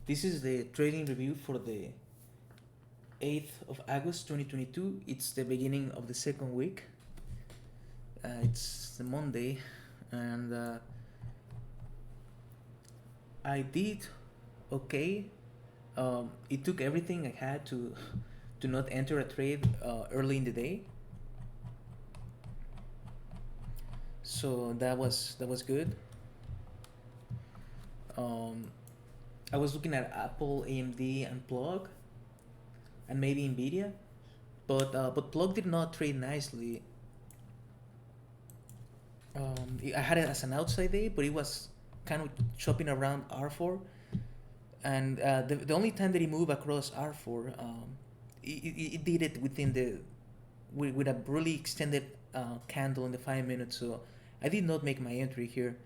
This is the trading review for the 8th of August 2022. It's the beginning of the second week. It's the Monday, and I did okay. It took everything I had to not enter a trade early in the day, so that was good. Um, I was looking at Apple, AMD, and Plug, and maybe Nvidia, but Plug did not trade nicely. I had it as an outside day, but it was kind of chopping around R4, and the only time that it moved across R4, it did it within the with a really extended candle in the 5 minutes. So I did not make my entry here,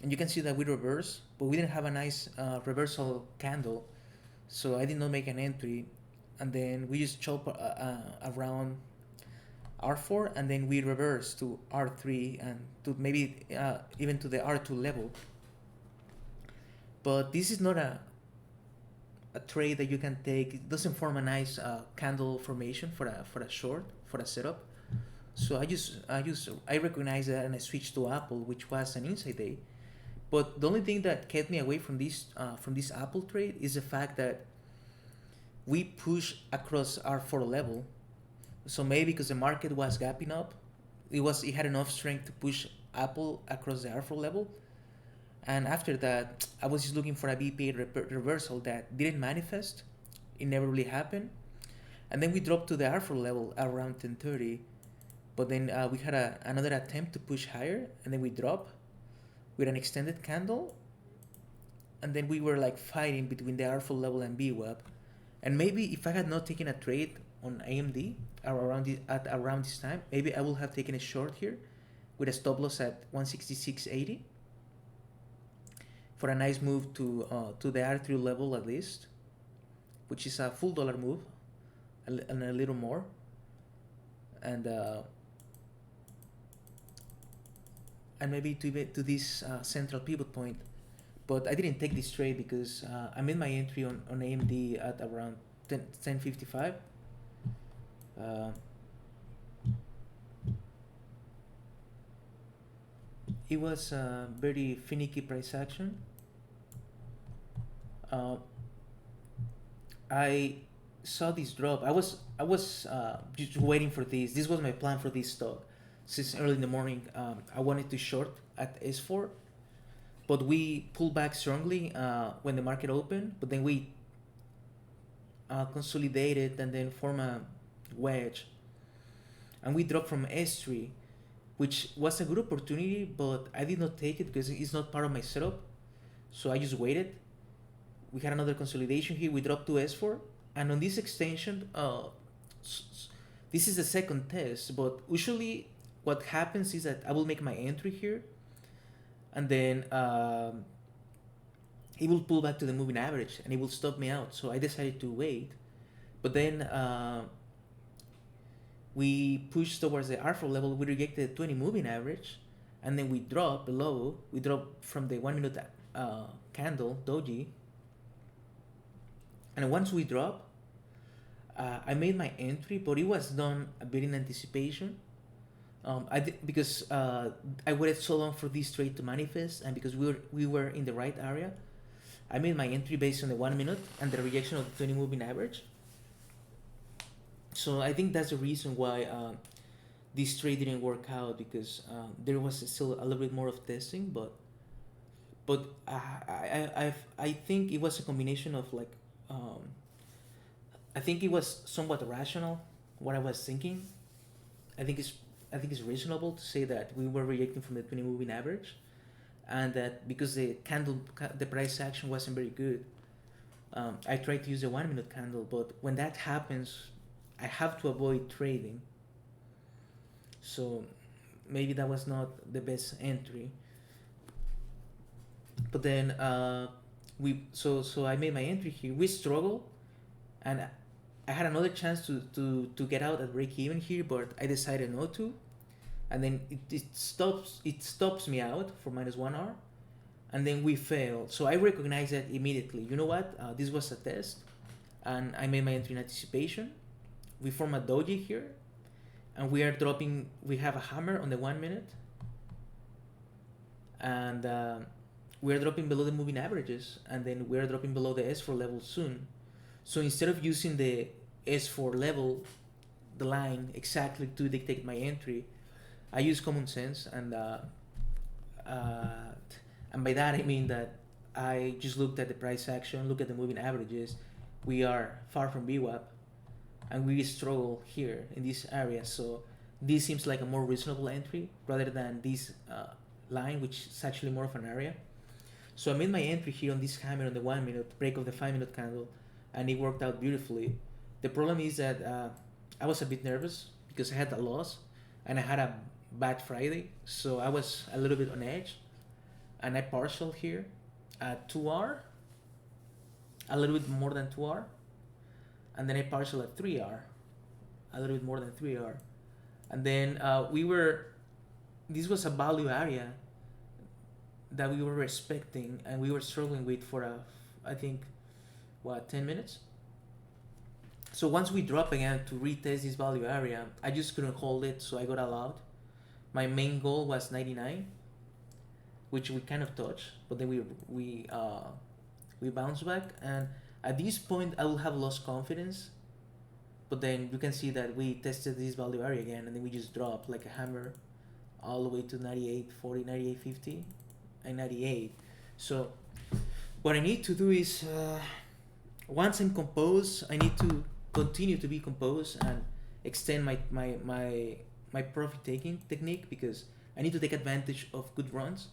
and you can see that we reverse, but we didn't have a nice reversal candle, so I did not make an entry, and then we just chop around R4, and then we reverse to R3 and to maybe even to the R2 level. But this is not a trade that you can take. It doesn't form a nice candle formation for a short, for a setup. So I recognize that, and I switched to Apple, which was an inside day. But the only thing that kept me away from this Apple trade is the fact that we push across R4 level. So maybe because the market was gapping up, it had enough strength to push Apple across the R4 level. And after that, I was just looking for a BPA reversal that didn't manifest. It never really happened. And then we dropped to the R4 level around 10:30. But then we had another attempt to push higher, and then we drop with an extended candle. And then we were like fighting between the R4 level and BWAP. And maybe if I had not taken a trade on AMD at around this time, maybe I would have taken a short here with a stop loss at 166.80 for a nice move to the R3 level at least, which is a full dollar move and a little more, and maybe to this central pivot point. But I didn't take this trade because I made my entry on AMD at around 10:55. It was a very finicky price action. I saw this drop. I was just waiting for this. This was my plan for this stock. Since early in the morning, I wanted to short at S4, but we pulled back strongly when the market opened. But then we consolidated and then form a wedge, and we dropped from S3, which was a good opportunity, but I did not take it because it's not part of my setup. So I just waited. We had another consolidation here. We dropped to S4, and on this extension, this is the second test. But usually, what happens is that I will make my entry here, and then it will pull back to the moving average, and it will stop me out. So I decided to wait, but then we pushed towards the R4 level. We rejected the 20 moving average, and then we dropped below. We dropped from the 1 minute candle doji, and once we drop, I made my entry, but it was done a bit in anticipation. Because I waited so long for this trade to manifest, and because we were in the right area, I made my entry based on the 1 minute and the rejection of the 20 moving average. So I think that's the reason why this trade didn't work out, because there was still a little bit more of testing, but I think it was a combination of like I think it was somewhat rational what I was thinking. I think it's reasonable to say that we were rejecting from the 20 moving average, and that because the price action wasn't very good, I tried to use the 1 minute candle. But when that happens, I have to avoid trading. So maybe that was not the best entry. But then so I made my entry here. We struggled, and I had another chance to get out at break even here, but I decided not to. And then it stops me out for -1 hour. and then we failed. So I recognized that immediately. You know what? This was a test, and I made my entry in anticipation. We form a doji here, and we are dropping. We have a hammer on the 1 minute, and we are dropping below the moving averages, and then we are dropping below the S4 level soon. So instead of using the S4 level, the line exactly to dictate my entry, I use common sense, and by that I mean that I just looked at the price action, look at the moving averages. We are far from VWAP, and we struggle here in this area. So this seems like a more reasonable entry rather than this line, which is actually more of an area. So I made my entry here on this hammer on the 1 minute, break of the 5 minute candle, and it worked out beautifully. The problem is that I was a bit nervous because I had a loss and I had a bad Friday, so I was a little bit on edge, and I partial here at 2R, a little bit more than 2R, and then I partial at 3R, a little bit more than 3R, and then this was a value area that we were respecting and we were struggling with for I think 10 minutes. So once we drop again to retest this value area, I just couldn't hold it, so I got allowed. My main goal was 99, which we kind of touched, but then we bounced back, and at this point I will have lost confidence. But then you can see that we tested this value area again, and then we just dropped like a hammer all the way to 98.40, 98.50, and 98. So what I need to do is once I'm composed, I need to continue to be composed and extend my profit taking technique, because I need to take advantage of good runs.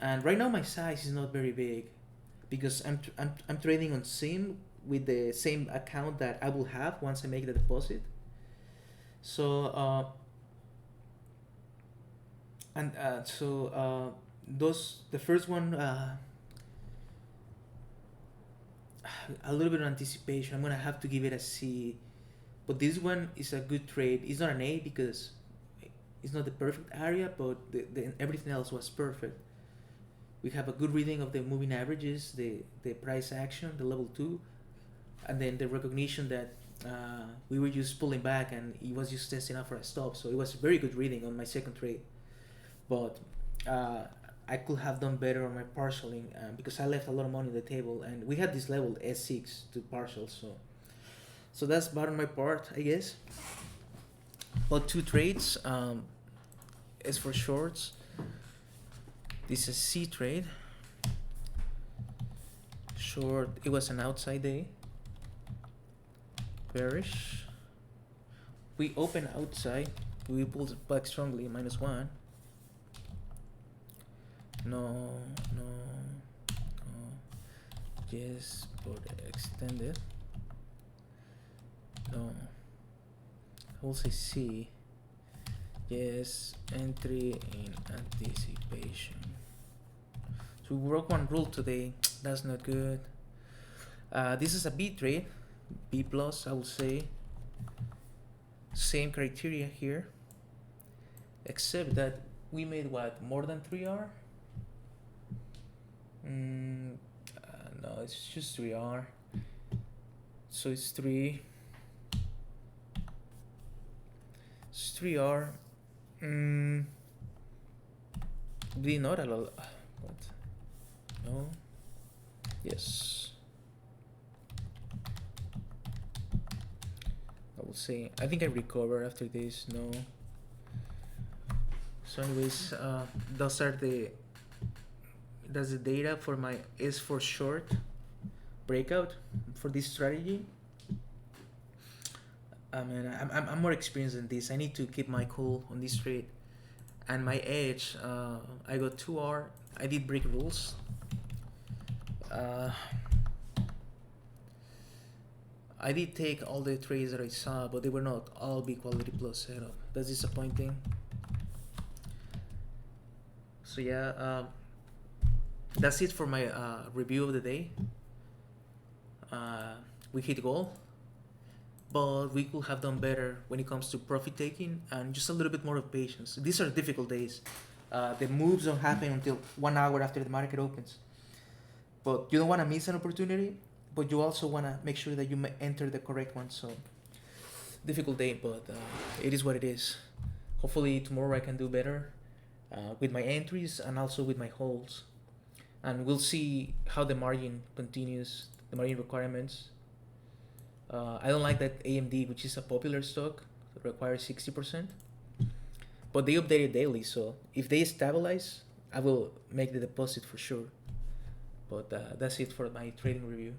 And right now my size is not very big because I'm trading on SIM with the same account that I will have once I make the deposit. So the first one, a little bit of anticipation. I'm gonna have to give it a C, but this one is a good trade. It's not an A because it's not the perfect area, but everything else was perfect. We have a good reading of the moving averages, the price action, the level 2, and then the recognition that we were just pulling back and it was just testing out for a stop. So it was a very good reading on my second trade, but I could have done better on my partialing because I left a lot of money on the table, and we had this level S6 to partial. So that's bad on my part, I guess. But 2 trades. As for shorts, this is C trade. Short, it was an outside day. Bearish. We open outside. We pulled back strongly, -1. No. Yes, but extended. No. I will say C. Yes, entry in anticipation. So we broke one rule today. That's not good. This is a B trade, B plus, I would say. Same criteria here, except that we made what, more than 3R? No, it's just 3R. So it's 3. It's 3R. Did not allow. What? No. Yes. I will say. I think I recover after this. No. So, anyways, that's the data for my S4 short breakout for this strategy. I mean, I'm more experienced than this. I need to keep my cool on this trade. And my edge, I got 2R. I did break rules. I did take all the trades that I saw, but they were not all big quality plus setup. That's disappointing. So yeah, that's it for my review of the day. We hit goal, but we could have done better when it comes to profit taking and just a little bit more of patience. These are difficult days. The moves don't happen until 1 hour after the market opens. But you don't want to miss an opportunity, but you also want to make sure that you enter the correct one. So difficult day, but it is what it is. Hopefully tomorrow I can do better with my entries and also with my holds, and we'll see how the margin continues, the margin requirements. I don't like that AMD, which is a popular stock, requires 60%, but they update it daily, so if they stabilize, I will make the deposit for sure. But that's it for my trading review.